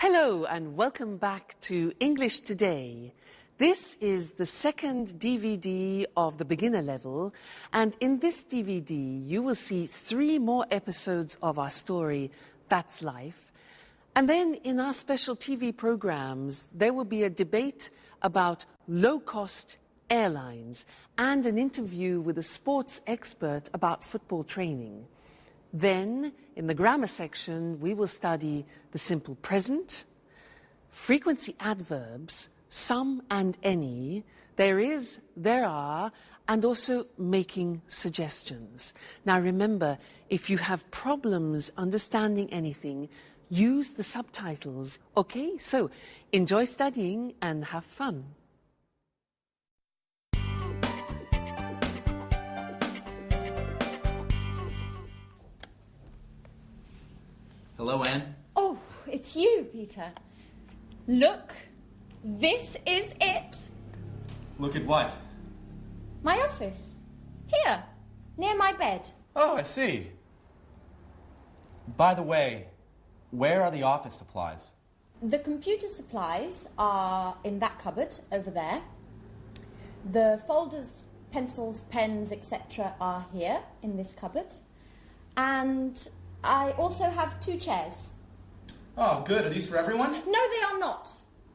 Hello and welcome back to English Today. This is the second DVD of the beginner level, and in this DVD you will see 3 more episodes of our story, That's Life. And then in our special TV programs there will be a debate about low-cost airlines and an interview with a sports expert about football training. Then, in the grammar section, we will study the simple present, frequency adverbs, some and any, there is, there are, and also making suggestions. Now remember, if you have problems understanding anything, use the subtitles. Okay, so enjoy studying and have fun. Hello, Anne. Oh, it's you, Peter. Look, this is it. Look at what? My office. Here, near my bed. Oh, I see. By the way, where are the office supplies? The computer supplies are in that cupboard over there. The folders, pencils, pens, etc. are here in this cupboard. And I also have 2 chairs. Oh, good. Are these for everyone? No, they are not.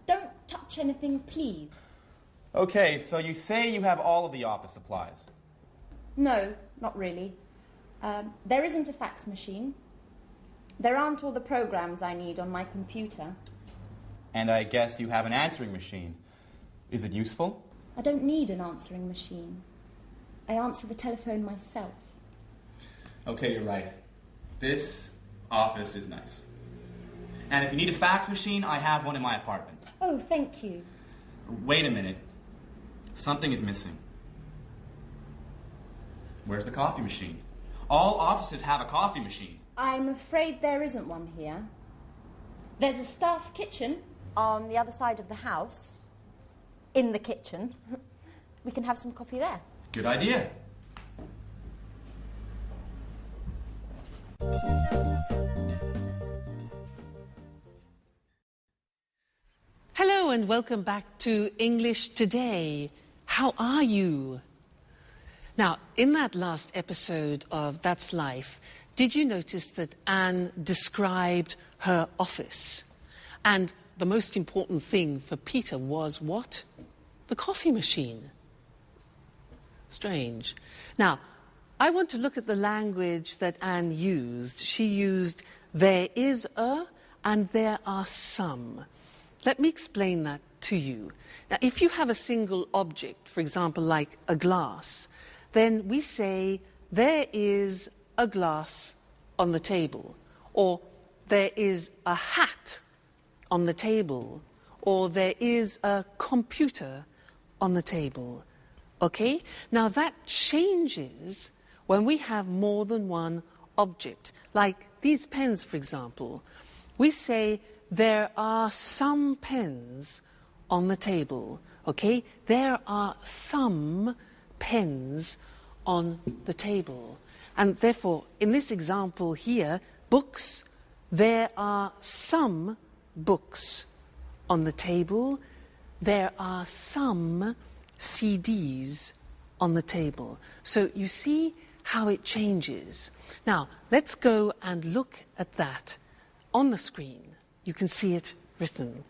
Don't touch anything, please. Okay, so you say you have all of the office supplies. No, not really. There isn't a fax machine. There aren't all the programs I need on my computer. And I guess you have an answering machine. Is it useful? I don't need an answering machine. I answer the telephone myself. Okay, you're right. This office is nice. And if you need a fax machine, I have one in my apartment. Oh, thank you. Wait a minute. Something is missing. Where's the coffee machine? All offices have a coffee machine. I'm afraid there isn't one here. There's a staff kitchen on the other side of the house. In the kitchen. We can have some coffee there. Good idea. Hello and welcome back to English Today. How are you? Now, in that last episode of That's Life, did you notice that Anne described her office? And the most important thing for Peter was what? The coffee machine. Strange. Now, I want to look at the language that Anne used. She used there is a and there are some. Let me explain that to you. Now, if you have a single object, for example, like a glass, then we say there is a glass on the table, or there is a hat on the table, or there is a computer on the table. Okay? Now that changes when we have more than one object. Like these pens, for example. We say there are some pens on the table. Okay? There are some pens on the table. And therefore, in this example here, books, there are some books on the table. There are some CDs on the table. So you see how it changes. Now, let's go and look at that on the screen. You can see it written.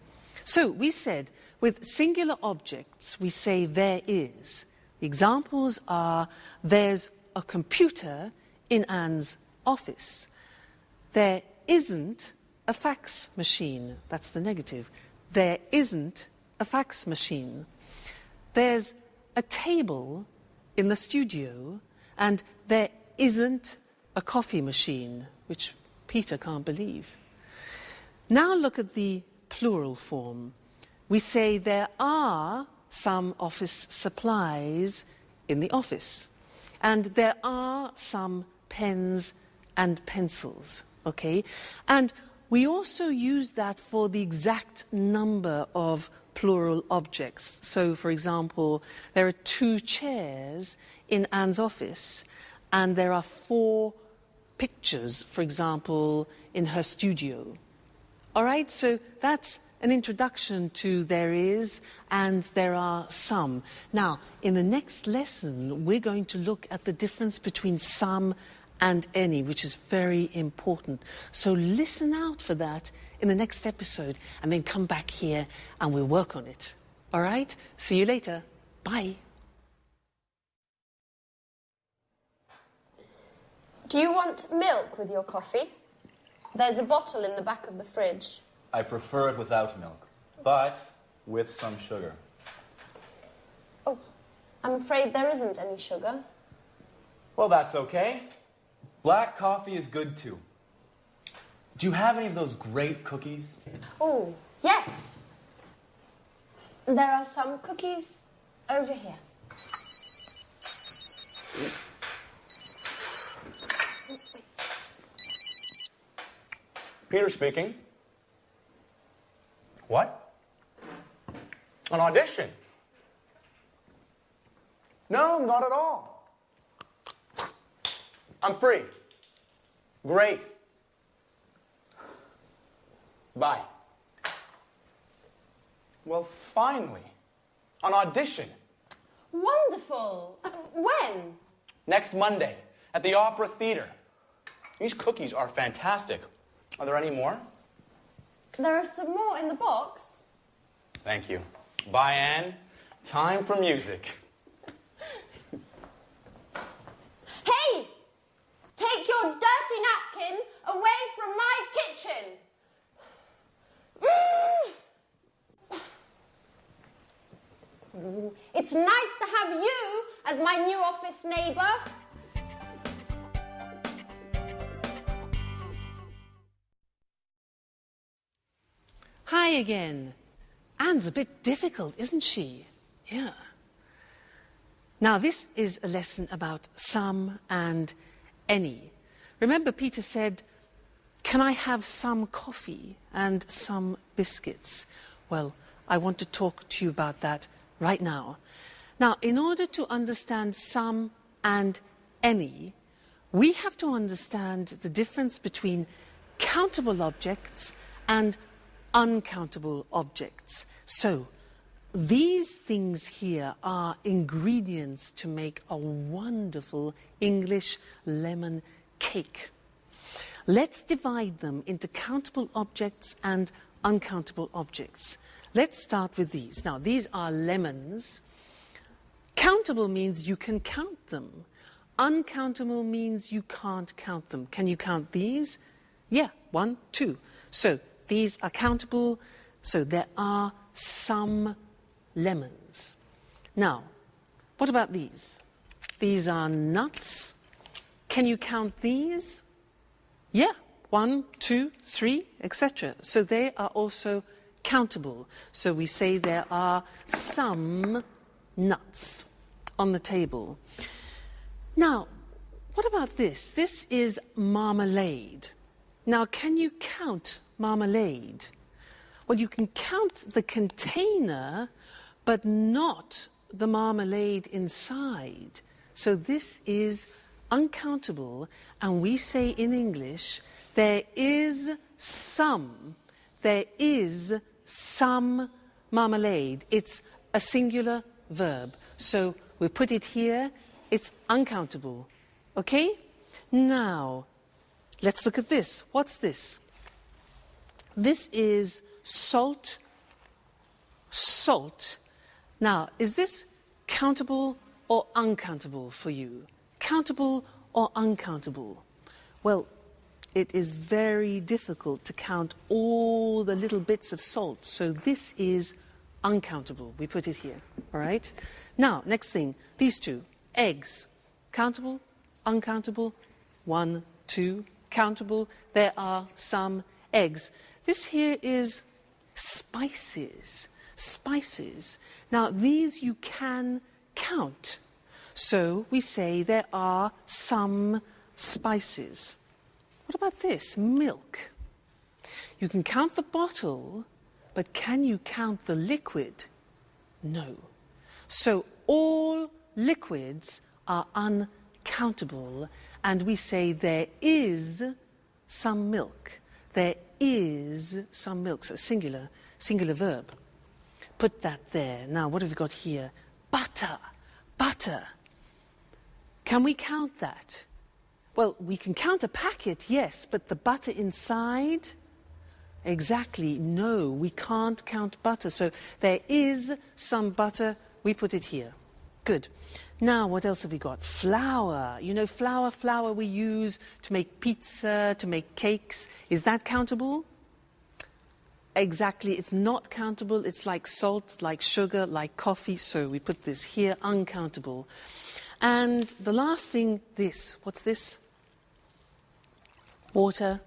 So we said, with singular objects, we say there is. The examples are, there's a computer in Anne's office. There isn't a fax machine. That's the negative. There isn't a fax machine. There's a table in the studio, and there isn't a coffee machine, which Peter can't believe. Now look at the plural form. We say there are some office supplies in the office, and there are some pens and pencils, okay? And we also use that for the exact number of plural objects. So, for example, there are 2 chairs in Anne's office, and there are 4 pictures, for example, in her studio. All right, so that's an introduction to there is and there are some. Now, in the next lesson, we're going to look at the difference between some and any, which is very important. So listen out for that in the next episode and then come back here and we'll work on it. All right? See you later. Bye. Do you want milk with your coffee? There's a bottle in the back of the fridge. I prefer it without milk, but with some sugar. Oh, I'm afraid there isn't any sugar. Well, that's okay. Black coffee is good too. Do you have any of those great cookies? Oh, yes. There are some cookies over here. Peter speaking. What? An audition? No, not at all. I'm free. Great. Bye. Well, finally, an audition. Wonderful. When? Next Monday at the Opera Theater. These cookies are fantastic. Are there any more? There are some more in the box. Thank you. Bye, Anne. Time for music. Hey! Take your dirty napkin away from my kitchen. It's nice to have you as my new office neighbour. Hi again. Anne's a bit difficult, isn't she? Yeah. Now, this is a lesson about some and any. Remember, Peter said, "Can I have some coffee and some biscuits?" Well, I want to talk to you about that right now. Now, in order to understand some and any, we have to understand the difference between countable objects and uncountable objects. So, these things here are ingredients to make a wonderful English lemon cake. Let's divide them into countable objects and uncountable objects. Let's start with these. Now, these are lemons. Countable means you can count them. Uncountable means you can't count them. Can you count these? Yeah, 1, 2. So, these are countable. So, there are some lemons. Now, what about these? These are nuts. Can you count these? Yeah, 1, 2, 3, etc. So they are also countable. So we say there are some nuts on the table. Now, what about this? This is marmalade. Now, can you count marmalade? Well, you can count the container, but not the marmalade inside. So this is uncountable, and we say in English, there is some marmalade. It's a singular verb. So we put it here, it's uncountable. Okay? Now, let's look at this. What's this? This is salt. Salt. Now, is this countable or uncountable for you? Countable or uncountable? Well, it is very difficult to count all the little bits of salt. So this is uncountable. We put it here, all right? Now, next thing, these two. Eggs. Countable, uncountable, 1, 2, countable. There are some eggs. This here is spices. Spices. Now, these you can count. So we say there are some spices. What about this? Milk. You can count the bottle, but can you count the liquid? No. So all liquids are uncountable, and we say there is some milk. There is some milk. So singular verb. Put that there. Now, what have we got here? Butter. Butter. Can we count that? Well, we can count a packet, yes, but the butter inside? Exactly, no, we can't count butter. So there is some butter, we put it here. Good. Now, what else have we got? Flour. You know, flour we use to make pizza, to make cakes. Is that countable? Exactly, it's not countable. It's like salt, like sugar, like coffee. So we put this here, uncountable. And the last thing, this. What's this? Water.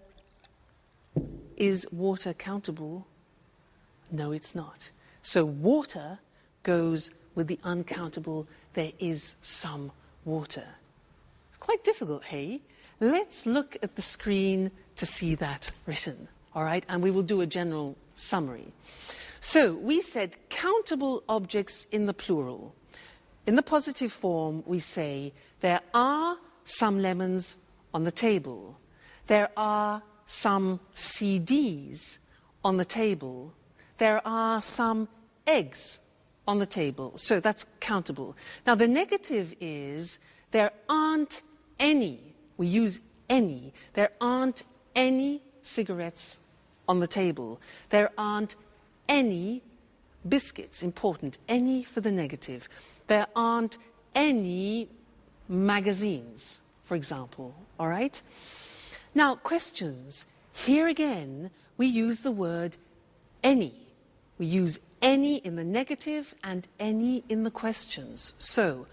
Is water countable? No, it's not. So water goes with the uncountable. There is some water. It's quite difficult, hey? Let's look at the screen to see that written, all right? And we will do a general summary. So we said countable objects in the plural. In the positive form, we say there are some lemons on the table. There are some CDs on the table. There are some eggs on the table. So that's countable. Now the negative is there aren't any. We use any. There aren't any cigarettes on the table. There aren't any biscuits. Important. Any for the negative. There aren't any magazines, for example. All right? Now, questions. Here again, we use the word any. We use any in the negative and any in the questions. So,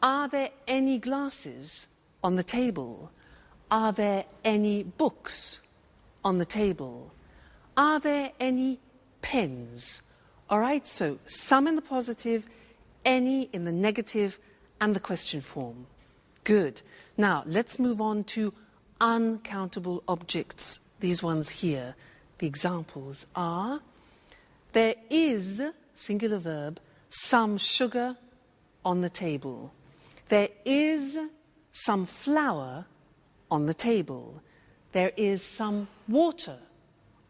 are there any glasses on the table? Are there any books on the table? Are there any pens? All right, so some in the positive, any in the negative, and the question form. Good. Now, let's move on to uncountable objects. These ones here. The examples are, there is, singular verb, some sugar on the table. There is some flour on the table. There is some water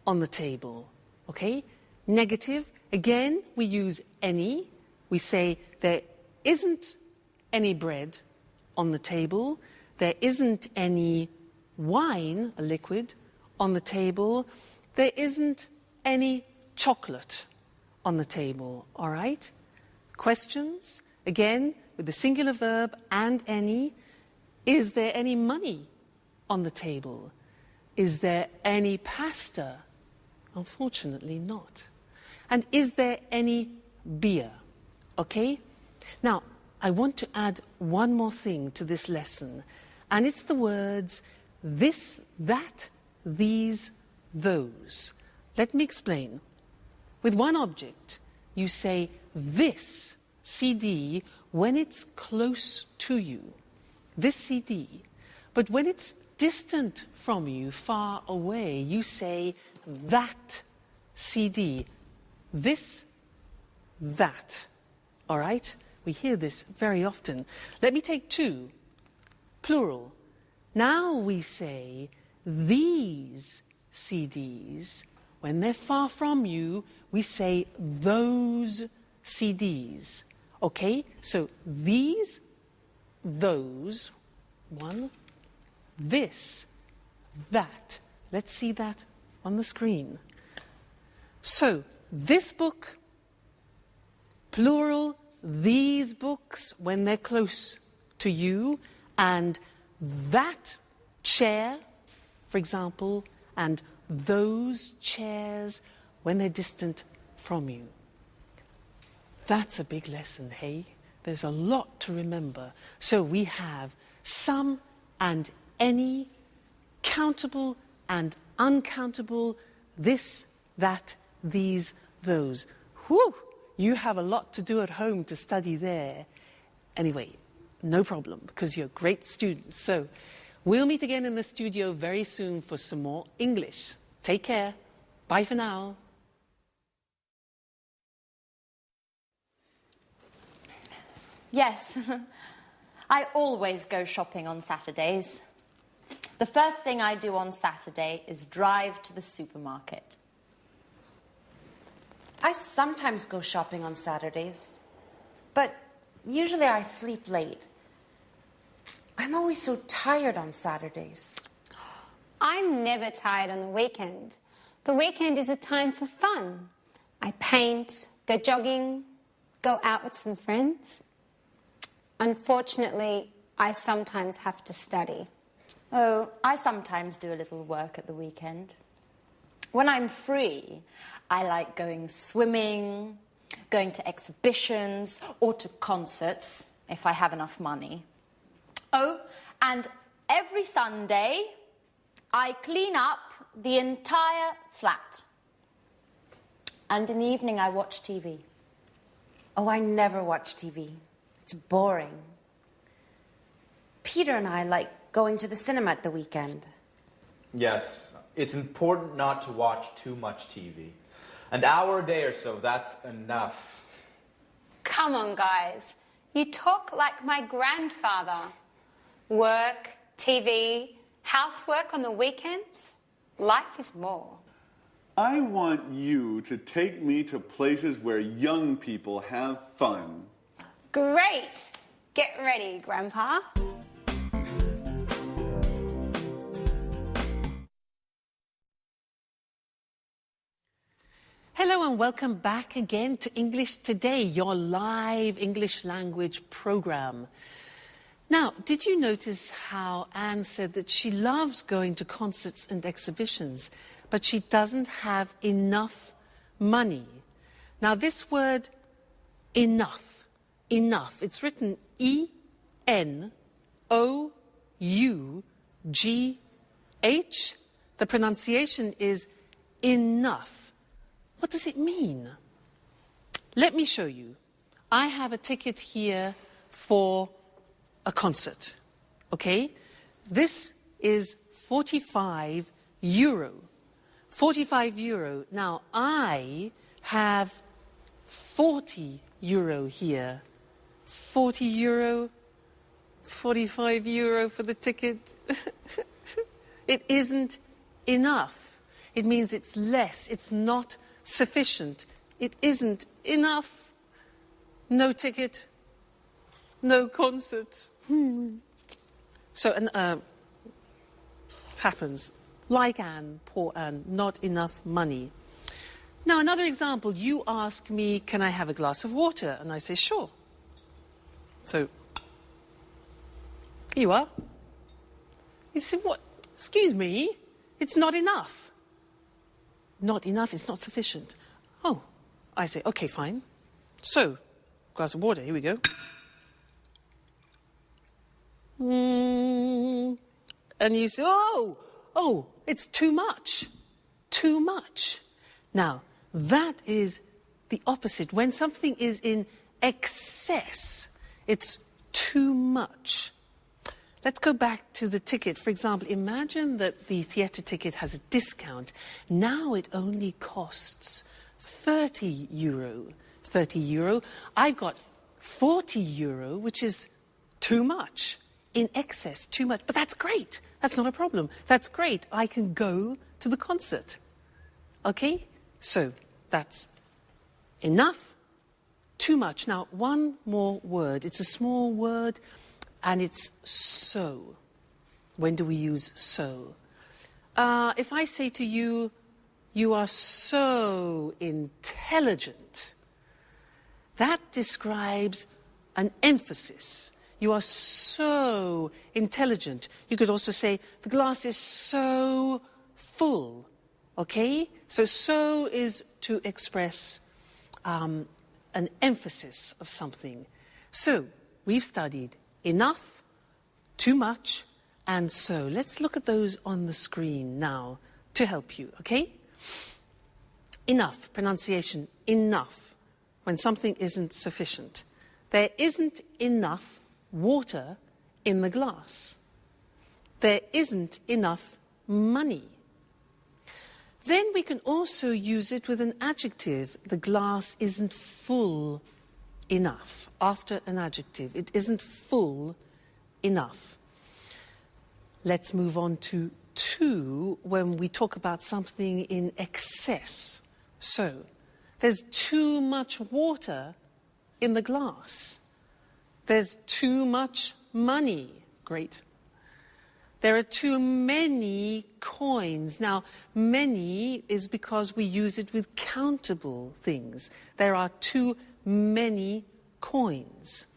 on the table. Okay? Negative, again, we use any. We say there isn't any bread on the table. There isn't any wine, a liquid, on the table. There isn't any chocolate on the table. All right? Questions? Again, with the singular verb and any. Is there any money on the table? Is there any pasta? Unfortunately not. And is there any beer? Okay? Now, I want to add one more thing to this lesson, and it's the words this, that, these, those. Let me explain. With one object, you say this CD when it's close to you. This CD. But when it's distant from you, far away, you say that CD. This, that. All right? We hear this very often. Let me take two. Plural. Now we say these CDs. When they're far from you, we say those CDs. Okay? So these, those, one, this, that. Let's see that on the screen. So, this book, plural, these books when they're close to you, and that chair, for example, and those chairs when they're distant from you. That's a big lesson, hey? There's a lot to remember. So we have some and any, countable and uncountable, this, that, these, those. Whew! You have a lot to do at home to study there. Anyway, no problem, because you're great students. So we'll meet again in the studio very soon for some more English. Take care. Bye for now. Yes, I always go shopping on Saturdays. The first thing I do on Saturday is drive to the supermarket. I sometimes go shopping on Saturdays, but usually I sleep late. I'm always so tired on Saturdays. I'm never tired on the weekend. The weekend is a time for fun. I paint, go jogging, go out with some friends. Unfortunately, I sometimes have to study. Oh, I sometimes do a little work at the weekend. When I'm free, I like going swimming, going to exhibitions, or to concerts, if I have enough money. Oh, and every Sunday, I clean up the entire flat. And in the evening, I watch TV. Oh, I never watch TV. It's boring. Peter and I like going to the cinema at the weekend. Yes, it's important not to watch too much TV. An hour a day or so, that's enough. Come on, guys. You talk like my grandfather. Work, TV, housework on the weekends. Life is more. I want you to take me to places where young people have fun. Great. Get ready, Grandpa. Hello and welcome back again to English Today, your live English language program. Now, did you notice how Anne said that she loves going to concerts and exhibitions, but she doesn't have enough money? Now, this word enough, it's written E-N-O-U-G-H. The pronunciation is enough. What does it mean? Let me show you. I have a ticket here for a concert, okay? This is 45 euro. 45 euro. Now, I have 40 euro here. 40 euro, 45 euro for the ticket. It isn't enough. It means it's less. It's not sufficient. It isn't enough. No ticket, no concert. So, happens. Like Anne, poor Anne, not enough money. Now, another example. You ask me, can I have a glass of water? And I say, sure. So, here you are. You say, what? Excuse me, it's not enough. Not enough, it's not sufficient. Oh, I say, okay, fine. So, glass of water, here we go. And you say, oh, it's too much. Too much. Now, that is the opposite. When something is in excess, it's too much. Let's go back to the ticket. For example, imagine that the theatre ticket has a discount. Now it only costs 30 euro. 30 euro. I've got 40 euro, which is too much. In excess, too much. But that's great. That's not a problem. That's great. I can go to the concert. Okay? So, that's enough, too much. Now, one more word. It's a small word, and it's so. When do we use so? If I say to you, you are so intelligent, that describes an emphasis. You are so intelligent. You could also say, the glass is so full. Okay? So is to express an emphasis of something. So, we've studied enough, too much, and so. Let's look at those on the screen now to help you, okay? Enough, pronunciation, enough, when something isn't sufficient. There isn't enough water in the glass. There isn't enough money. Then we can also use it with an adjective. The glass isn't full enough. After an adjective, it isn't full enough. let's move on to too when we talk about something in excess. So, there's too much water in the glass. There's too much money. Great. There are too many coins. Now, many is because we use it with countable things. There are too many coins.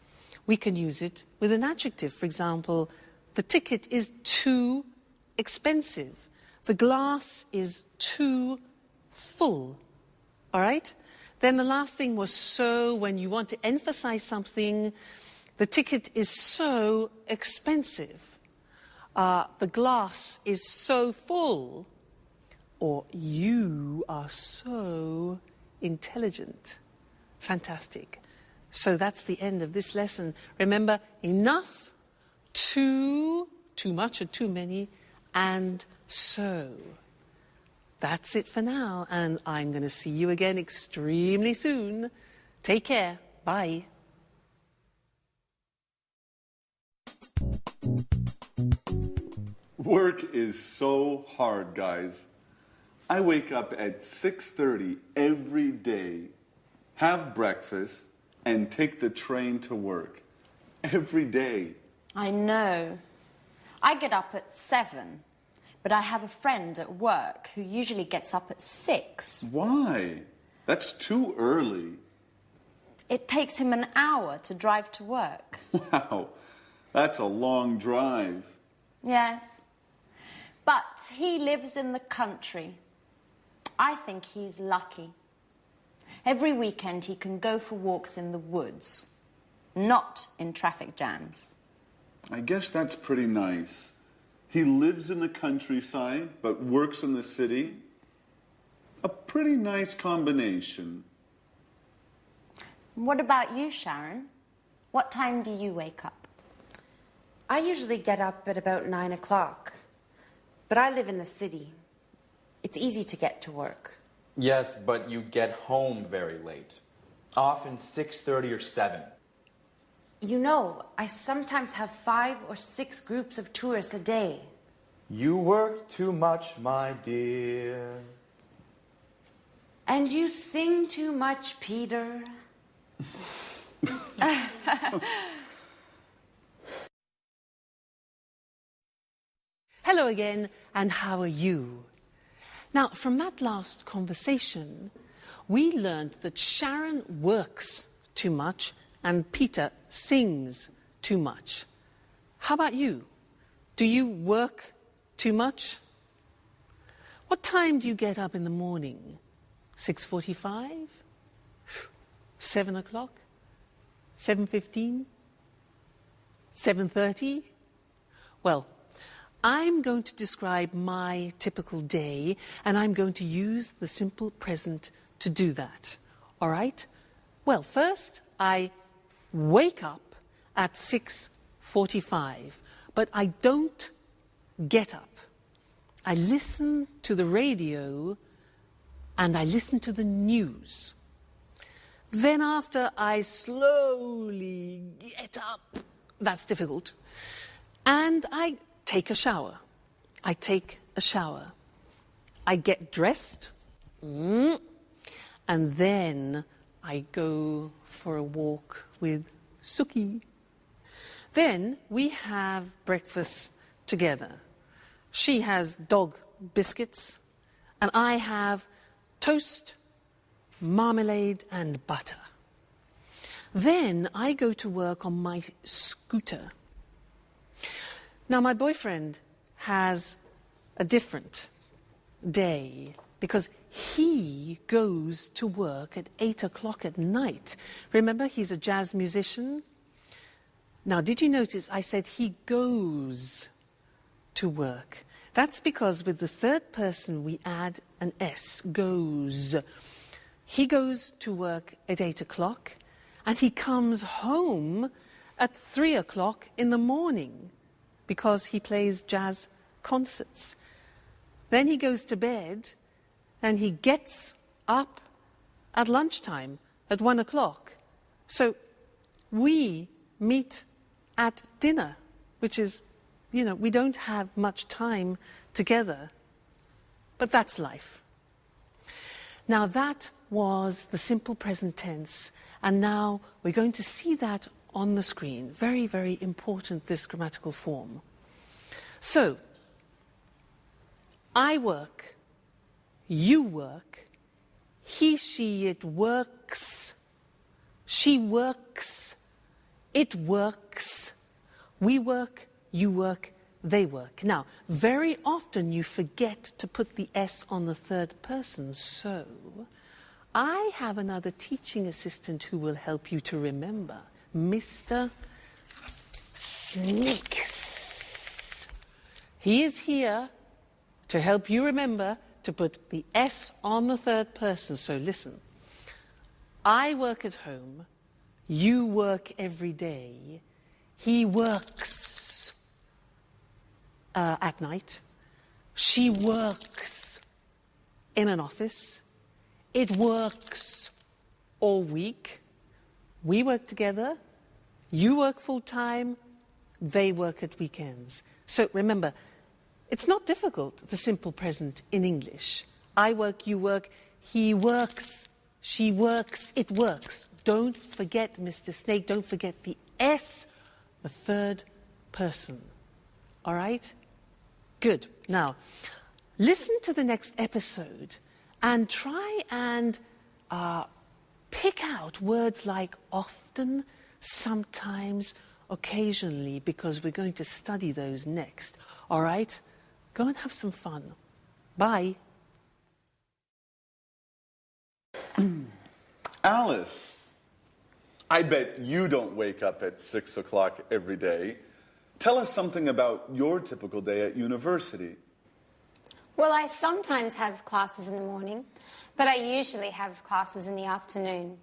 We can use it with an adjective. For example, the ticket is too expensive. The glass is too full. All right? Then the last thing was so, when you want to emphasize something. The ticket is so expensive. The glass is so full. Or you are so intelligent. Fantastic. So that's the end of this lesson. Remember, enough, too much or too many, and so. That's it for now, and I'm going to see you again extremely soon. Take care. Bye. Work is so hard, guys. I wake up at 6:30 every day, have breakfast, and take the train to work. Every day. I know. I get up at 7, but I have a friend at work who usually gets up at 6. Why? That's too early. It takes him an hour to drive to work. Wow, that's a long drive. Yes. But he lives in the country. I think he's lucky. Every weekend he can go for walks in the woods, not in traffic jams. I guess that's pretty nice. He lives in the countryside, but works in the city. A pretty nice combination. What about you, Sharon? What time do you wake up? I usually get up at about 9 o'clock, but I live in the city. It's easy to get to work. Yes, but you get home very late. Often 6:30 or 7. You know, I sometimes have 5 or 6 groups of tourists a day. You work too much, my dear. And you sing too much, Peter. Hello again, and how are you? Now, from that last conversation, we learned that Sharon works too much and Peter sings too much. How about you? Do you work too much? What time do you get up in the morning? 6:45? 7 o'clock? 7:15? 7:30? Well, I'm going to describe my typical day, and I'm going to use the simple present to do that. All right? Well, first, I wake up at 6:45, but I don't get up. I listen to the radio, and I listen to the news. Then after, I slowly get up. That's difficult. And I take a shower. I get dressed, and then I go for a walk with Suki. Then we have breakfast together. She has dog biscuits, and I have toast, marmalade, and butter. Then I go to work on my scooter. Now, my boyfriend has a different day because he goes to work at 8 o'clock at night. Remember, he's a jazz musician. Now, did you notice I said he goes to work? That's because with the third person we add an S, goes. He goes to work at 8 o'clock and he comes home at 3 o'clock in the morning, because he plays jazz concerts. Then he goes to bed and he gets up at lunchtime at 1 o'clock. So we meet at dinner, which is we don't have much time together. But that's life. Now that was the simple present tense, and now we're going to see that on the screen. Very, very important, this grammatical form. So, I work, you work, he, she, it works, she works, it works, we work, you work, they work. Now, very often you forget to put the S on the third person, so I have another teaching assistant who will help you to remember. Mr. Snakes. He is here to help you remember to put the S on the third person. So listen. I work at home. You work every day. He works at night. She works in an office. It works all week. We work together. You work full time. They work at weekends. So remember, it's not difficult, the simple present in English. I work, you work, he works, she works, it works. Don't forget, Mr. Snake, don't forget the S, the third person. All right? Good. Now, listen to the next episode and try and pick out words like often, sometimes, occasionally, because we're going to study those next. All right? Go and have some fun. Bye. Alice, I bet you don't wake up at 6 o'clock every day. Tell us something about your typical day at university. Well, I sometimes have classes in the morning, but I usually have classes in the afternoon.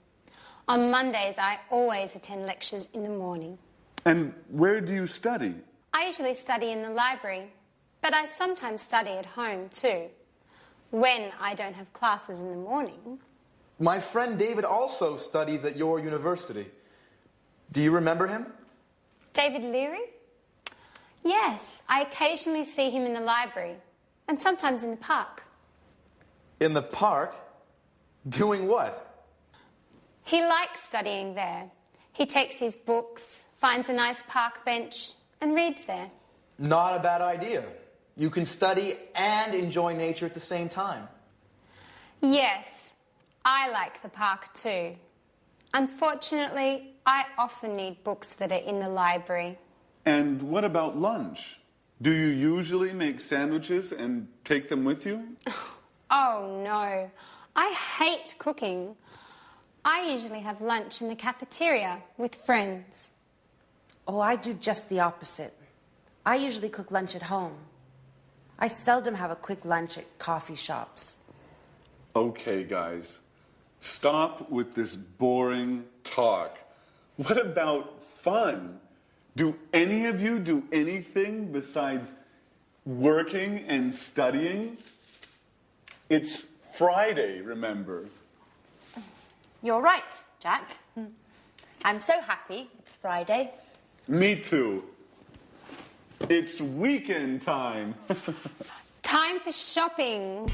On Mondays, I always attend lectures in the morning. And where do you study? I usually study in the library, but I sometimes study at home too, when I don't have classes in the morning. My friend David also studies at your university. Do you remember him? David Leary? Yes, I occasionally see him in the library, and sometimes in the park. In the park? Doing what? He likes studying there. He takes his books, finds a nice park bench, and reads there. Not a bad idea. You can study and enjoy nature at the same time. Yes, I like the park too. Unfortunately, I often need books that are in the library. And what about lunch? Do you usually make sandwiches and take them with you? Oh no, I hate cooking. I usually have lunch in the cafeteria with friends. Oh, I do just the opposite. I usually cook lunch at home. I seldom have a quick lunch at coffee shops. Okay, guys. Stop with this boring talk. What about fun? Do any of you do anything besides working and studying? It's Friday, remember? You're right, Jack. I'm so happy it's Friday. Me too. It's weekend time. Time for shopping.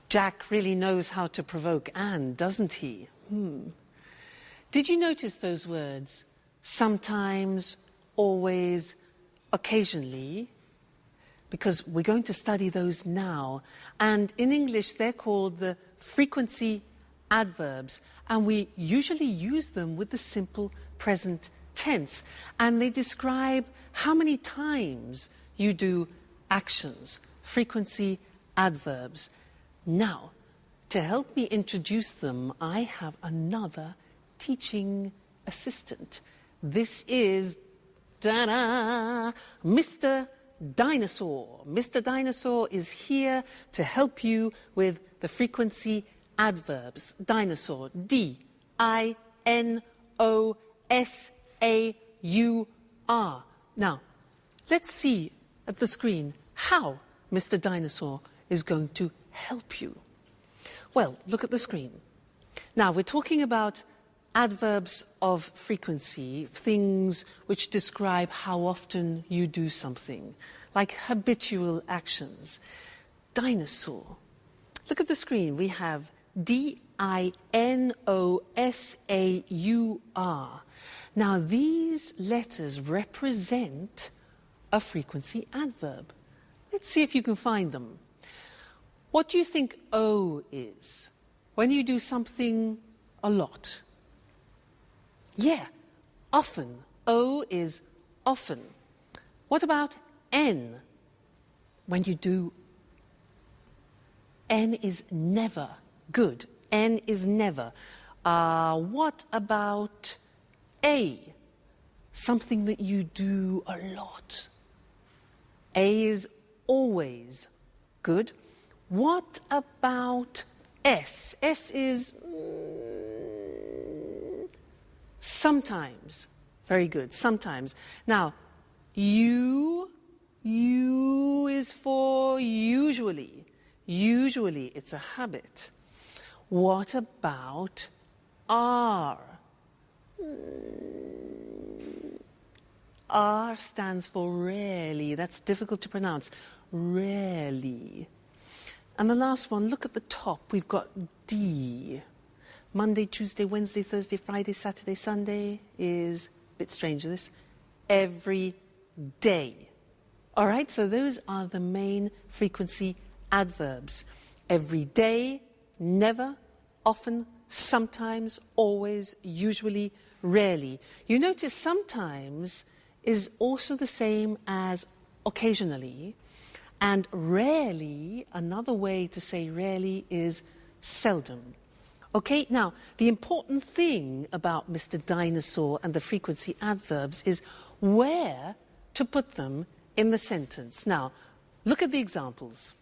Jack really knows how to provoke Anne, doesn't he? Did you notice those words? Sometimes, always, occasionally? Because we're going to study those now. And in English, they're called the frequency adverbs. And we usually use them with the simple present tense. And they describe how many times you do actions, frequency adverbs. Now, to help me introduce them, I have another teaching assistant. This is, ta-da, Mr. Dinosaur. Mr. Dinosaur is here to help you with the frequency adverbs. Dinosaur, D-I-N-O-S-A-U-R. Now, let's see at the screen how Mr. Dinosaur is going to help you. Well, look at the screen. Now, we're talking about adverbs of frequency, things which describe how often you do something, like habitual actions. Dinosaur. Look at the screen. We have D-I-N-O-S-A-U-R. Now, these letters represent a frequency adverb. Let's see if you can find them. What do you think O is? When you do something a lot. Yeah, often. O is often. What about N? When you do... N is never. Good. N is never. What about A? Something that you do a lot. A is always. Good. What about S? S is sometimes. Very good, sometimes. Now, U is for usually. Usually, it's a habit. What about R? R stands for rarely. That's difficult to pronounce. Rarely. And the last one, look at the top. We've got D. Monday, Tuesday, Wednesday, Thursday, Friday, Saturday, Sunday is, a bit strange this, every day. All right, so those are the main frequency adverbs. Every day, never, often, sometimes, always, usually, rarely. You notice sometimes is also the same as occasionally, and rarely, another way to say rarely is seldom. Okay, now, the important thing about Mr. Dinosaur and the frequency adverbs is where to put them in the sentence. Now, look at the examples.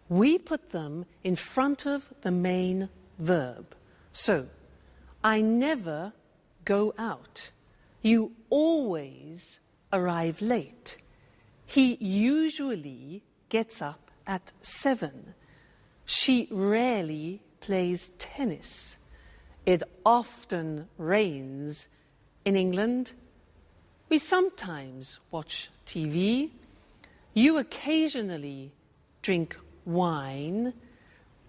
We put them in front of the main verb. So, I never go out. You always arrive late. He usually gets up at 7. She rarely plays tennis. It often rains in England. We sometimes watch TV. You occasionally drink wine.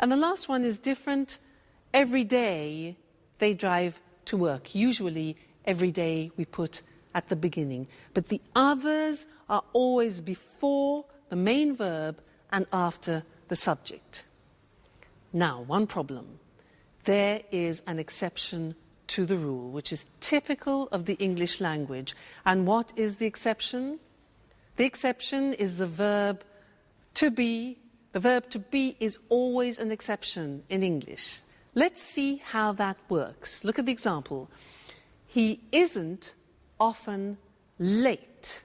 And the last one is different. Every day they drive to work. Usually every day we put at the beginning. But the others are always before the main verb and after the subject. Now, one problem. There is an exception to the rule, which is typical of the English language. And what is the exception? The exception is the verb to be. The verb to be is always an exception in English. Let's see how that works. Look at the example. He isn't often late.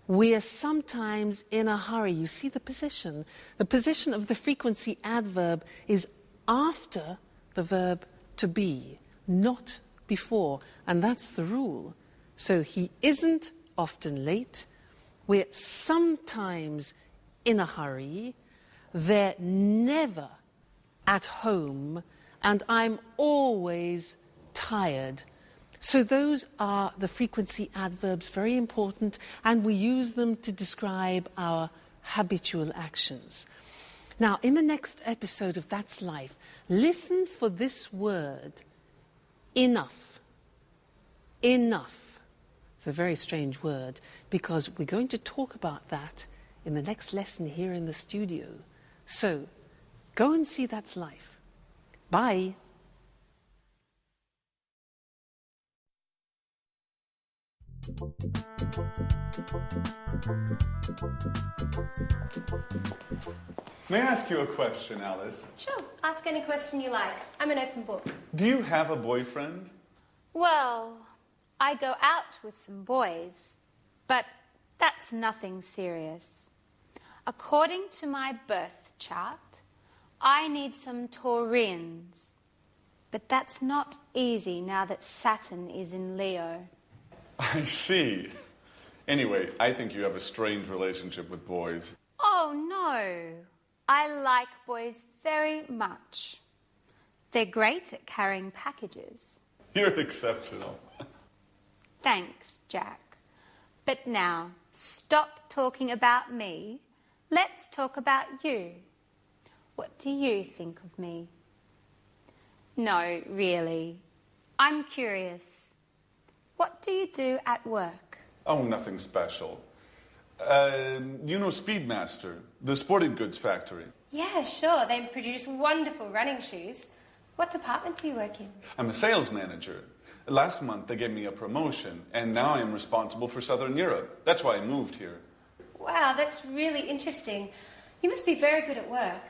We are sometimes in a hurry. You see the position. The position of the frequency adverb is after the verb to be, not before. And that's the rule. So he isn't often late. We're sometimes in a hurry. They're never at home. And I'm always tired. So those are the frequency adverbs, very important, and we use them to describe our habitual actions. Now, in the next episode of That's Life, listen for this word, enough. Enough. It's a very strange word, because we're going to talk about that in the next lesson here in the studio. So, go and see That's Life. Bye. May I ask you a question, Alice? Sure, ask any question you like. I'm an open book. Do you have a boyfriend? Well, I go out with some boys, but that's nothing serious. According to my birth chart, I need some Taurians. But that's not easy now that Saturn is in Leo. I see. Anyway, I think you have a strange relationship with boys. Oh, no. I like boys very much. They're great at carrying packages. You're exceptional. Thanks, Jack. But now, stop talking about me. Let's talk about you. What do you think of me? No, really. I'm curious. What do you do at work? Oh, nothing special. You know Speedmaster, the sporting goods factory. Yeah, sure. They produce wonderful running shoes. What department do you work in? I'm a sales manager. Last month they gave me a promotion, and now I'm responsible for Southern Europe. That's why I moved here. Wow, that's really interesting. You must be very good at work.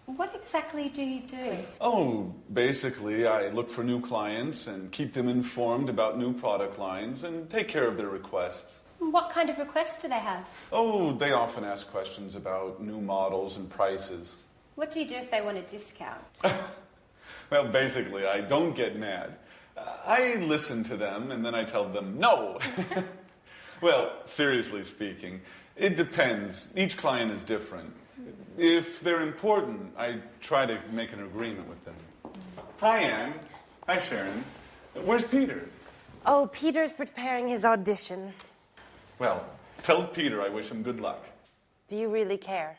What exactly do you do? Oh, basically, I look for new clients and keep them informed about new product lines and take care of their requests. What kind of requests do they have? Oh, they often ask questions about new models and prices. What do you do if they want a discount? Well, basically, I don't get mad. I listen to them and then I tell them no. Well, seriously speaking, it depends. Each client is different. If they're important, I try to make an agreement with them. Hi, Anne. Hi, Sharon. Where's Peter? Oh, Peter's preparing his audition. Well, tell Peter I wish him good luck. Do you really care?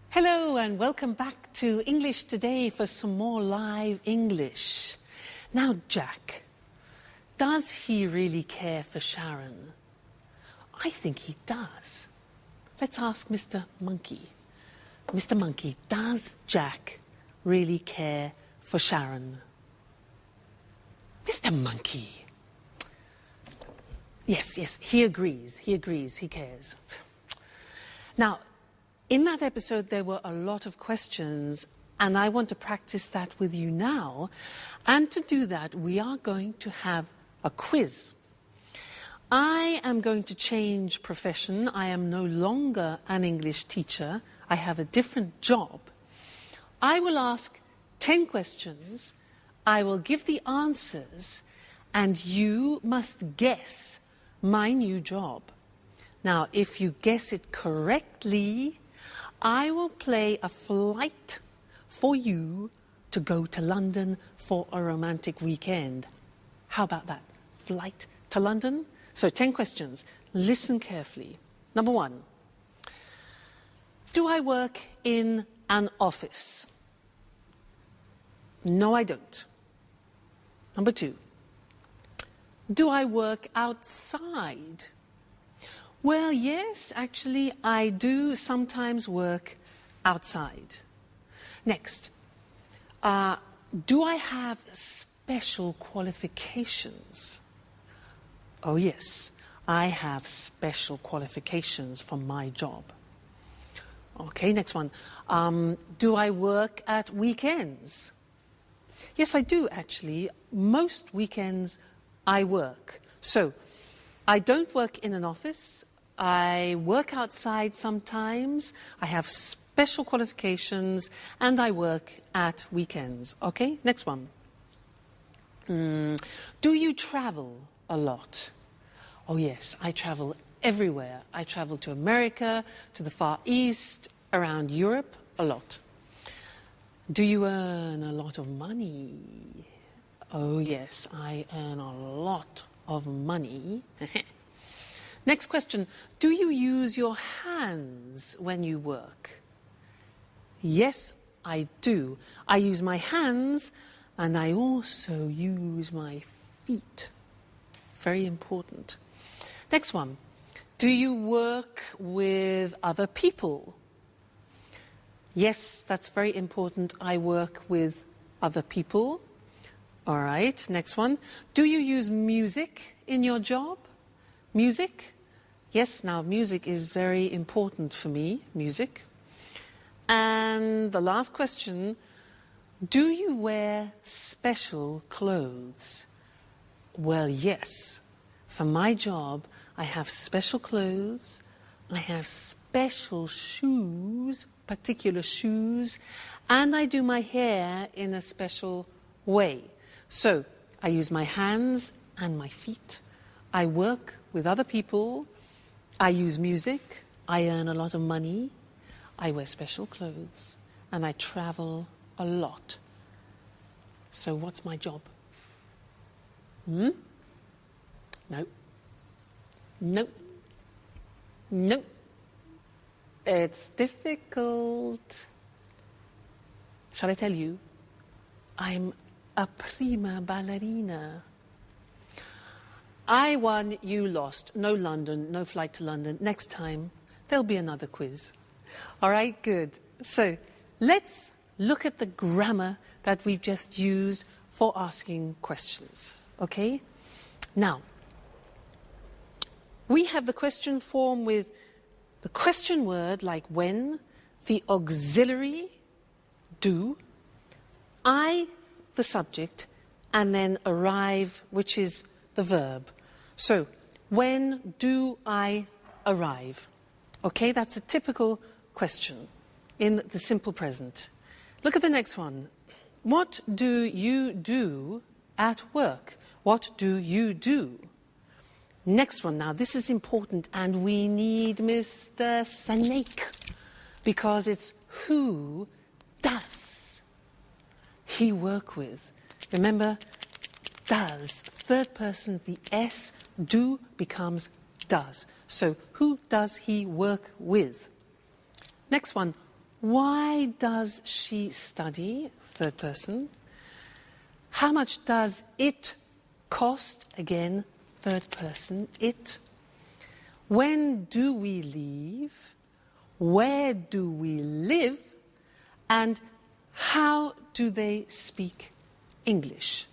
Hello and welcome back to English Today for some more live English. Now, Jack, does he really care for Sharon? I think he does. Let's ask Mr. Monkey. Mr. Monkey, does Jack really care for Sharon? Mr. Monkey. Yes, he agrees, he cares. Now, in that episode, there were a lot of questions, and I want to practice that with you now. And to do that, we are going to have a quiz. I am going to change profession. I am no longer an English teacher. I have a different job. I will ask 10 questions. I will give the answers, and you must guess my new job. Now, if you guess it correctly, I will play a flight for you to go to London for a romantic weekend. How about that? Flight to London? So 10 questions. Listen carefully. Number 1. Do I work in an office? No, I don't. Number 2. Do I work outside? Well, yes, actually, I do sometimes work outside. Next, do I have special qualifications? Oh, yes, I have special qualifications for my job. Okay, next one. Do I work at weekends? Yes, I do, actually. Most weekends I work. So, I don't work in an office. I work outside sometimes. I have special qualifications, and I work at weekends. Okay, next one. Do you travel a lot? Oh, yes, I travel everywhere. I travel to America, to the Far East, around Europe, a lot. Do you earn a lot of money? Oh, yes, I earn a lot of money. Next question. Do you use your hands when you work? Yes, I do. I use my hands and I also use my feet. Very important. Next one. Do you work with other people? Yes, that's very important. I work with other people. All right, next one. Do you use music in your job? Music? Yes, now music is very important for me, music. And the last question, do you wear special clothes? Well, yes. For my job, I have special clothes, I have special shoes, particular shoes, and I do my hair in a special way. So, I use my hands and my feet. I work with other people, I use music, I earn a lot of money, I wear special clothes, and I travel a lot. So what's my job? No. Nope. Nope. It's difficult. Shall I tell you? I'm a prima ballerina. I won, you lost. No London, no flight to London. Next time, there'll be another quiz. All right, good. So let's look at the grammar that we've just used for asking questions. Okay? Now, we have the question form with the question word like when, the auxiliary, do, I, the subject, and then arrive, which is the verb. So, when do I arrive? Okay, that's a typical question in the simple present. Look at the next one. What do you do at work? What do you do? Next one now, this is important, and we need Mr. Snake, because it's who does he work with? Remember, does, third person, the S, do becomes does. So who does he work with? Next one, why does she study? Third person. How much does it cost? Again, third person, it. When do we leave? Where do we live? And how do they speak English?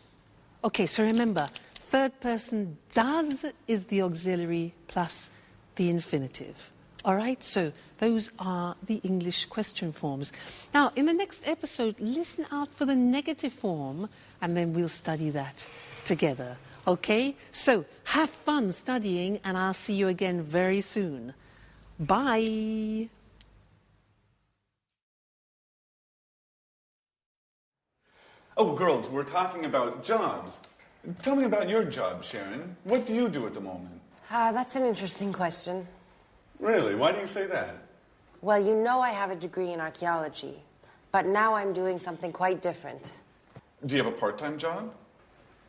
Okay, so remember, third person does is the auxiliary plus the infinitive. All right, so those are the English question forms. Now, in the next episode, listen out for the negative form, and then we'll study that together. Okay, so have fun studying, and I'll see you again very soon. Bye. Oh, girls, we're talking about jobs. Tell me about your job, Sharon. What do you do at the moment? That's an interesting question. Really? Why do you say that? Well, you know I have a degree in archaeology, but now I'm doing something quite different. Do you have a part-time job?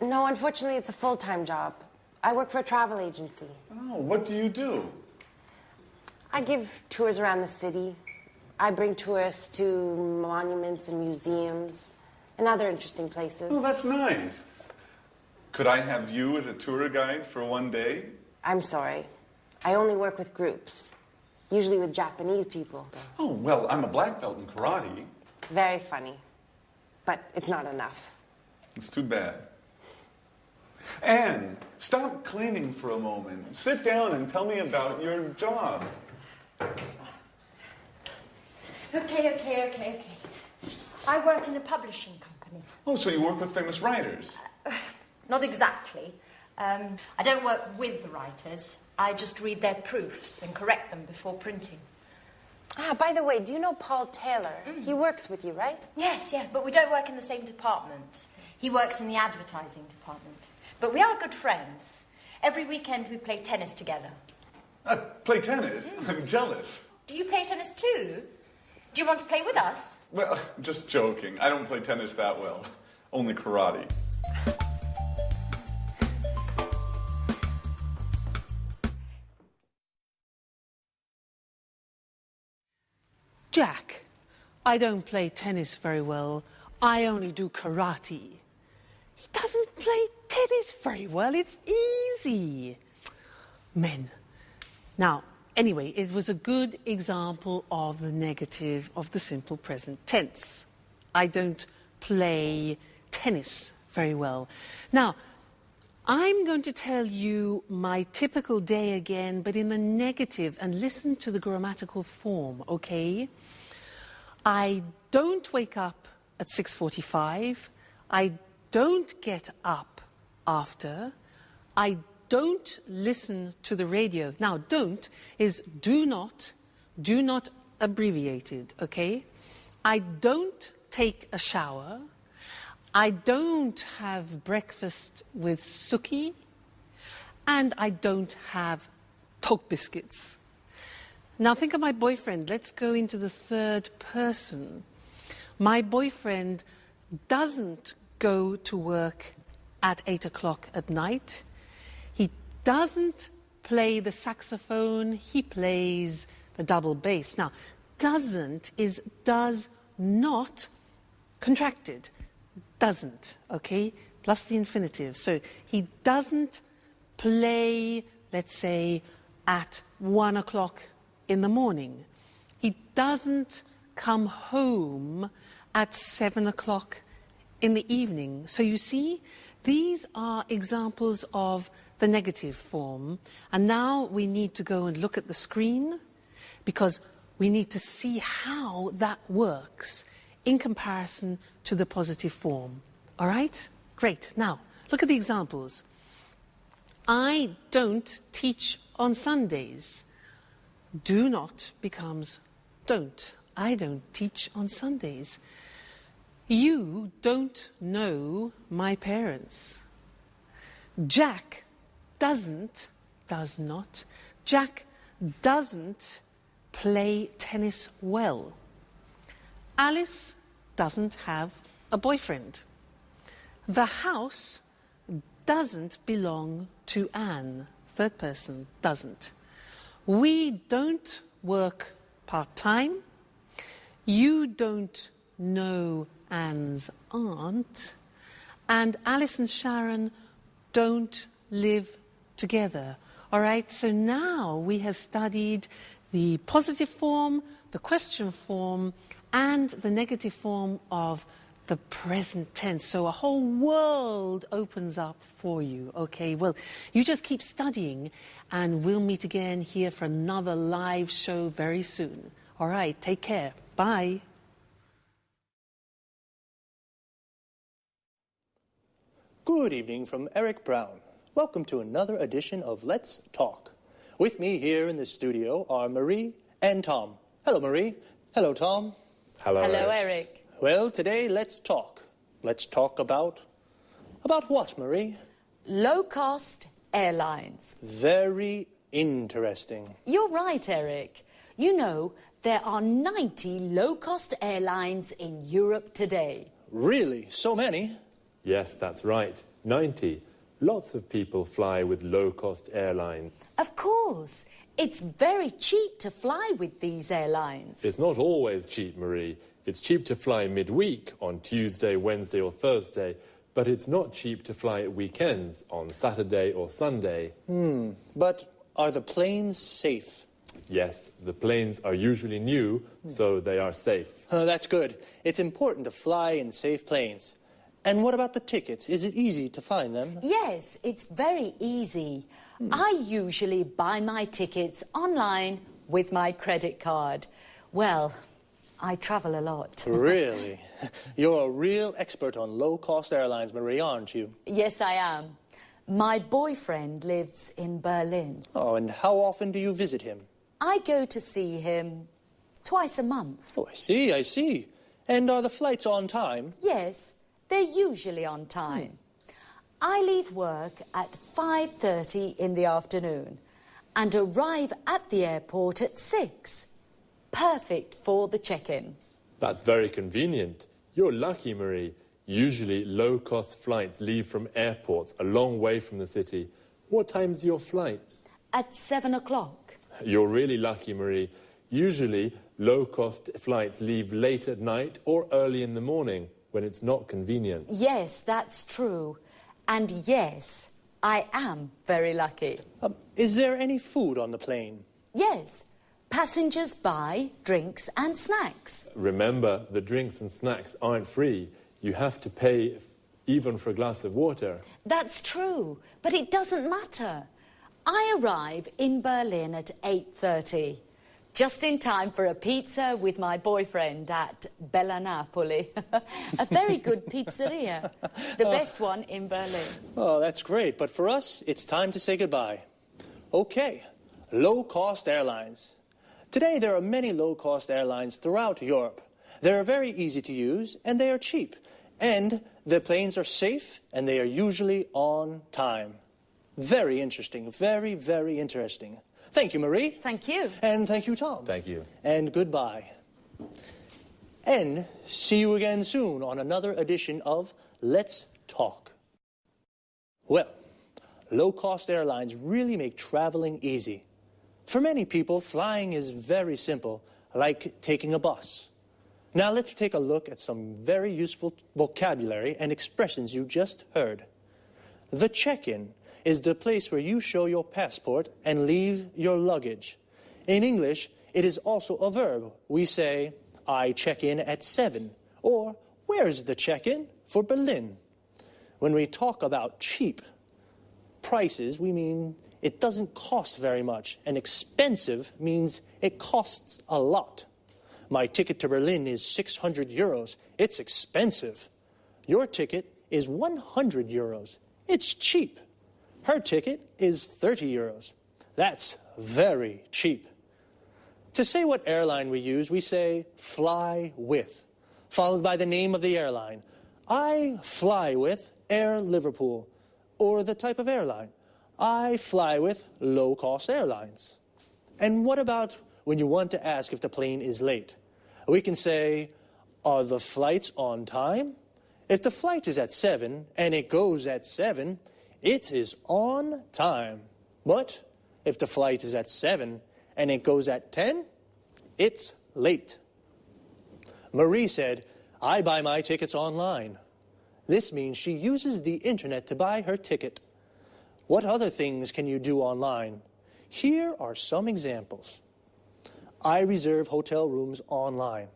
No, unfortunately, it's a full-time job. I work for a travel agency. Oh, what do you do? I give tours around the city. I bring tourists to monuments and museums and other interesting places. Oh, that's nice. Could I have you as a tour guide for one day? I'm sorry. I only work with groups, usually with Japanese people. Oh, well, I'm a black belt in karate. Very funny, but it's not enough. It's too bad. Anne, stop cleaning for a moment. Sit down and tell me about your job. Okay. I work in a publishing company. Oh, so you work with famous writers? Not exactly. I don't work with the writers. I just read their proofs and correct them before printing. By the way, do you know Paul Taylor? He works with you, right? Yes, but we don't work in the same department. He works in the advertising department. But we are good friends. Every weekend we play tennis together. Play tennis? I'm jealous. Do you play tennis too? Do you want to play with us? Well, just joking. I don't play tennis that well. Only karate. Jack, I don't play tennis very well. I only do karate. He doesn't play tennis very well. It's easy. Men. Now, anyway, it was a good example of the negative of the simple present tense. I don't play tennis very well. Now, I'm going to tell you my typical day again, but in the negative, and listen to the grammatical form, okay? I don't wake up at 6:45. I don't get up after. I don't listen to the radio. Now, don't is do not abbreviated, okay? I don't take a shower. I don't have breakfast with Suki. And I don't have dog biscuits. Now think of my boyfriend. Let's go into the third person. My boyfriend doesn't go to work at 8 o'clock at night. He doesn't play the saxophone. He plays the double bass. Now, doesn't is does not contracted. Doesn't, okay? Plus the infinitive. So he doesn't play, let's say, at 1 o'clock in the morning. He doesn't come home at 7 o'clock in the evening. So you see, these are examples of the negative form. And now we need to go and look at the screen because we need to see how that works in comparison to the positive form. All right? Great. Now, look at the examples. I don't teach on Sundays. Do not becomes don't. I don't teach on Sundays. You don't know my parents. Jack doesn't, does not. Jack doesn't play tennis well. Alice doesn't have a boyfriend. The house doesn't belong to Anne. Third person, doesn't. We don't work part-time. You don't know Anne's aunt. And Alice and Sharon don't live together. All right, so now we have studied the positive form, the question form, and the negative form of the present tense. So a whole world opens up for you. Okay, well, you just keep studying and we'll meet again here for another live show very soon. All right, take care. Bye. Good evening from Eric Brown. Welcome to another edition of Let's Talk. With me here in the studio are Marie and Tom. Hello, Marie. Hello, Tom. Hello, Eric. Well, today, let's talk. Let's talk about what, Marie? Low-cost airlines. Very interesting. You're right, Eric. You know, there are 90 low-cost airlines in Europe today. Really? So many? Yes, that's right. 90. Lots of people fly with low-cost airlines. Of course. It's very cheap to fly with these airlines. It's not always cheap, Marie. It's cheap to fly midweek on Tuesday, Wednesday or Thursday, but it's not cheap to fly at weekends on Saturday or Sunday. But are the planes safe? Yes, the planes are usually new, so they are safe. That's good. It's important to fly in safe planes. And what about the tickets? Is it easy to find them? Yes, it's very easy. I usually buy my tickets online with my credit card. Well, I travel a lot. Really? You're a real expert on low-cost airlines, Marie, aren't you? Yes, I am. My boyfriend lives in Berlin. Oh, and how often do you visit him? I go to see him twice a month. Oh, I see. And are the flights on time? Yes, they're usually on time. I leave work at 5:30 in the afternoon and arrive at the airport at 6. Perfect for the check-in. That's very convenient. You're lucky, Marie. Usually low-cost flights leave from airports a long way from the city. What time's your flight? At 7 o'clock. You're really lucky, Marie. Usually low-cost flights leave late at night or early in the morning when it's not convenient. Yes, that's true. And yes, I am very lucky. Is there any food on the plane? Yes. Passengers buy drinks and snacks. Remember, the drinks and snacks aren't free. You have to pay even for a glass of water. That's true, but it doesn't matter. I arrive in Berlin at 8:30, just in time for a pizza with my boyfriend at Bella Napoli. A very good pizzeria, the best one in Berlin. Oh, that's great, but for us, it's time to say goodbye. Okay, low-cost airlines. Today, there are many low-cost airlines throughout Europe. They are very easy to use, and they are cheap. And the planes are safe, and they are usually on time. Very interesting, very, very interesting. Thank you, Marie. Thank you. And thank you, Tom. Thank you. And goodbye. And see you again soon on another edition of Let's Talk. Well, low-cost airlines really make traveling easy. For many people, flying is very simple, like taking a bus. Now let's take a look at some very useful vocabulary and expressions you just heard. The check-in is the place where you show your passport and leave your luggage. In English, it is also a verb. We say, I check in at 7, or where's the check-in for Berlin? When we talk about cheap prices, we mean it doesn't cost very much, and expensive means it costs a lot. My ticket to Berlin is 600 euros. It's expensive. Your ticket is 100 euros. It's cheap. Her ticket is 30 euros. That's very cheap. To say what airline we use, we say fly with, followed by the name of the airline. I fly with Air Liverpool, or the type of airline. I fly with low-cost airlines. And what about when you want to ask if the plane is late? We can say, are the flights on time? If the flight is at 7 and it goes at 7, it is on time. But if the flight is at 7 and it goes at 10, it's late. Marie said, I buy my tickets online. This means she uses the internet to buy her ticket. What other things can you do online? Here are some examples. I reserve hotel rooms online.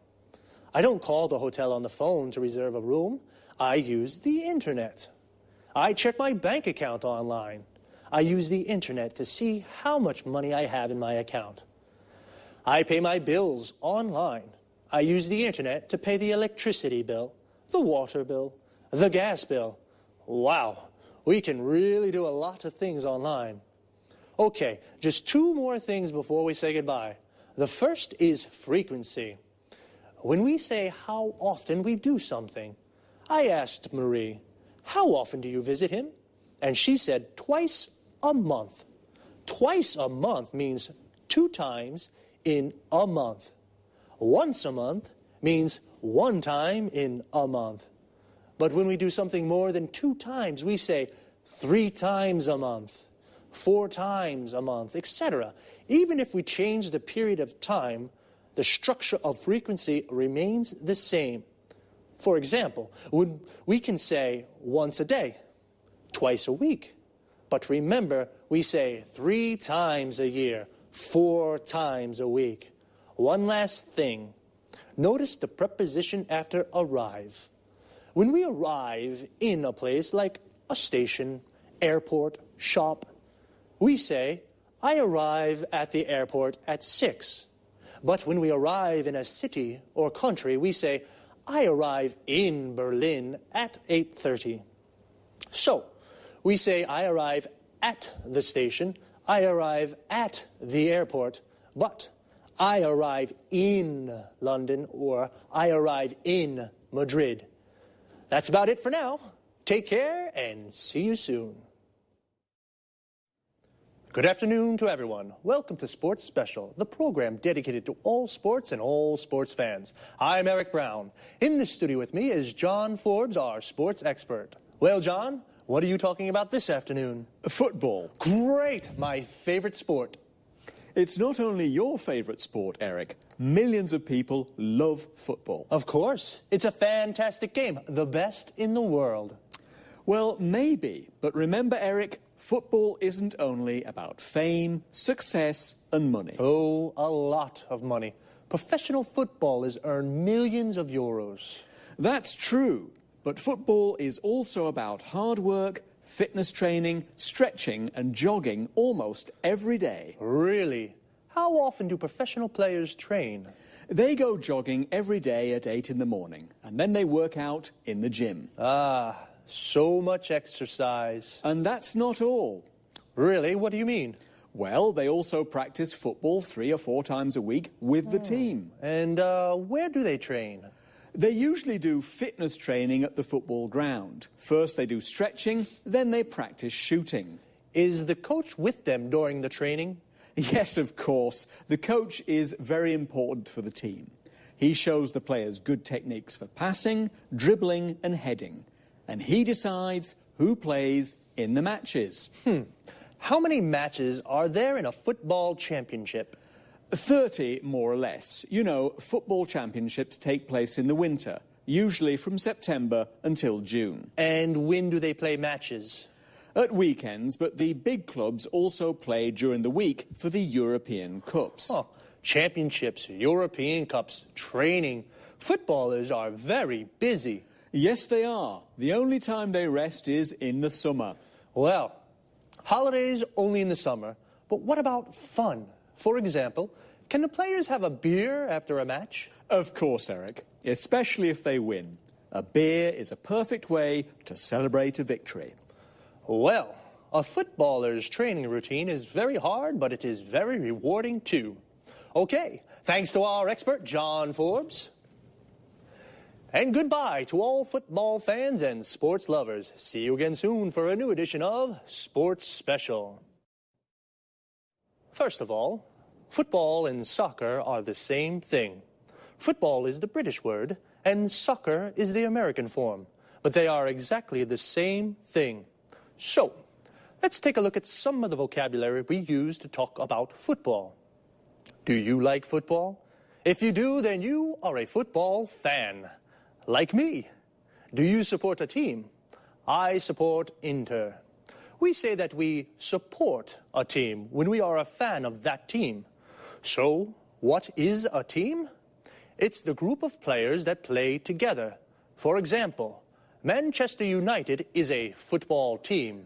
I don't call the hotel on the phone to reserve a room. I use the internet. I check my bank account online. I use the internet to see how much money I have in my account. I pay my bills online. I use the internet to pay the electricity bill, the water bill, the gas bill. Wow, we can really do a lot of things online. Okay, just 2 more things before we say goodbye. The first is frequency. When we say how often we do something, I asked Marie, how often do you visit him? And she said twice a month. Twice a month means 2 times in a month. Once a month means 1 time in a month. But when we do something more than 2 times, we say 3 times a month, 4 times a month, etc. Even if we change the period of time, the structure of frequency remains the same. For example, we can say once a day, twice a week. But remember, we say 3 times a year, 4 times a week. One last thing. Notice the preposition after arrive. When we arrive in a place like a station, airport, shop, we say, I arrive at the airport at 6. But when we arrive in a city or country, we say, I arrive in Berlin at 8:30. So, we say, I arrive at the station, I arrive at the airport, but I arrive in London or I arrive in Madrid. That's about it for now. Take care and see you soon. Good afternoon to everyone. Welcome to Sports Special, the program dedicated to all sports and all sports fans. I'm Eric Brown. In the studio with me is John Forbes, our sports expert. Well, John, what are you talking about this afternoon? Football. Great, my favorite sport. It's not only your favorite sport, Eric. Millions of people love football. Of course. It's a fantastic game, the best in the world. Well, maybe, but remember, Eric, football isn't only about fame, success, and money. Oh, a lot of money. Professional footballers earn millions of euros. That's true, but football is also about hard work, fitness training, stretching, and jogging almost every day. Really? How often do professional players train? They go jogging every day at 8 in the morning, and then they work out in the gym. Ah, so much exercise. And that's not all. Really? What do you mean? Well, they also practice football 3 or 4 times a week with the team. And where do they train? They usually do fitness training at the football ground. First they do stretching, then they practice shooting. Is the coach with them during the training? Yes, of course. The coach is very important for the team. He shows the players good techniques for passing, dribbling and heading. And he decides who plays in the matches. How many matches are there in a football championship? 30, more or less. You know, football championships take place in the winter, usually from September until June. And when do they play matches? At weekends, but the big clubs also play during the week for the European Cups. Oh, championships, European Cups, training. Footballers are very busy. Yes, they are. The only time they rest is in the summer. Well, holidays only in the summer, but what about fun? For example, can the players have a beer after a match? Of course, Eric, especially if they win. A beer is a perfect way to celebrate a victory. Well, a footballer's training routine is very hard, but it is very rewarding too. Okay, thanks to our expert, John Forbes. And goodbye to all football fans and sports lovers. See you again soon for a new edition of Sports Special. First of all, football and soccer are the same thing. Football is the British word, and soccer is the American form. But they are exactly the same thing. So, let's take a look at some of the vocabulary we use to talk about football. Do you like football? If you do, then you are a football fan. Like me. Do you support a team? I support Inter. We say that we support a team when we are a fan of that team. So, what is a team? It's the group of players that play together. For example, Manchester United is a football team.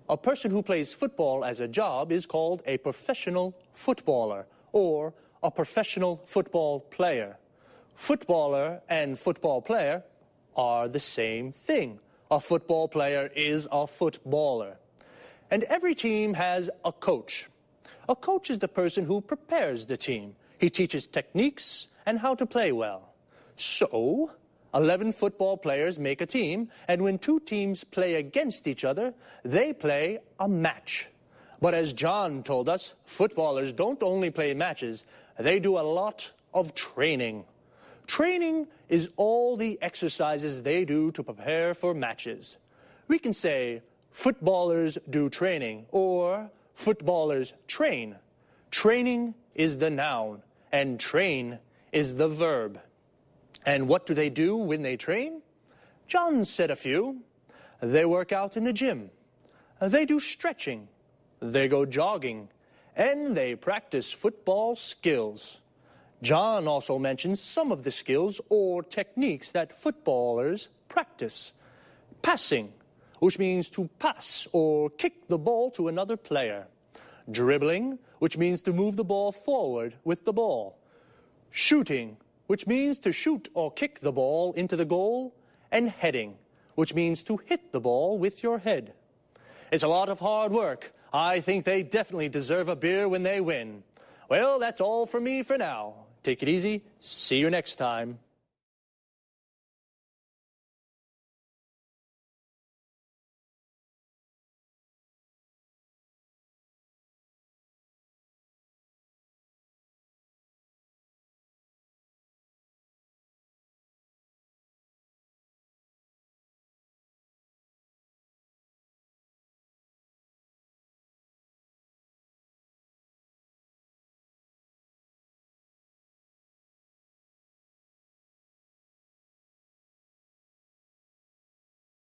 A person who plays football as a job is called a professional footballer or a professional football player. Footballer and football player are the same thing. A football player is a footballer. And every team has a coach. A coach is the person who prepares the team. He teaches techniques and how to play well. So, 11 football players make a team, and when two teams play against each other, they play a match. But as John told us, footballers don't only play matches, they do a lot of training. Training is all the exercises they do to prepare for matches. We can say, footballers do training, or footballers train. Training is the noun, and train is the verb. And what do they do when they train? John said a few. They work out in the gym. They do stretching. They go jogging. And they practice football skills. John also mentioned some of the skills or techniques that footballers practice. Passing, which means to pass or kick the ball to another player. Dribbling, which means to move the ball forward with the ball. Shooting, which means to shoot or kick the ball into the goal. And heading, which means to hit the ball with your head. It's a lot of hard work. I think they definitely deserve a beer when they win. Well, that's all from me for now. Take it easy. See you next time.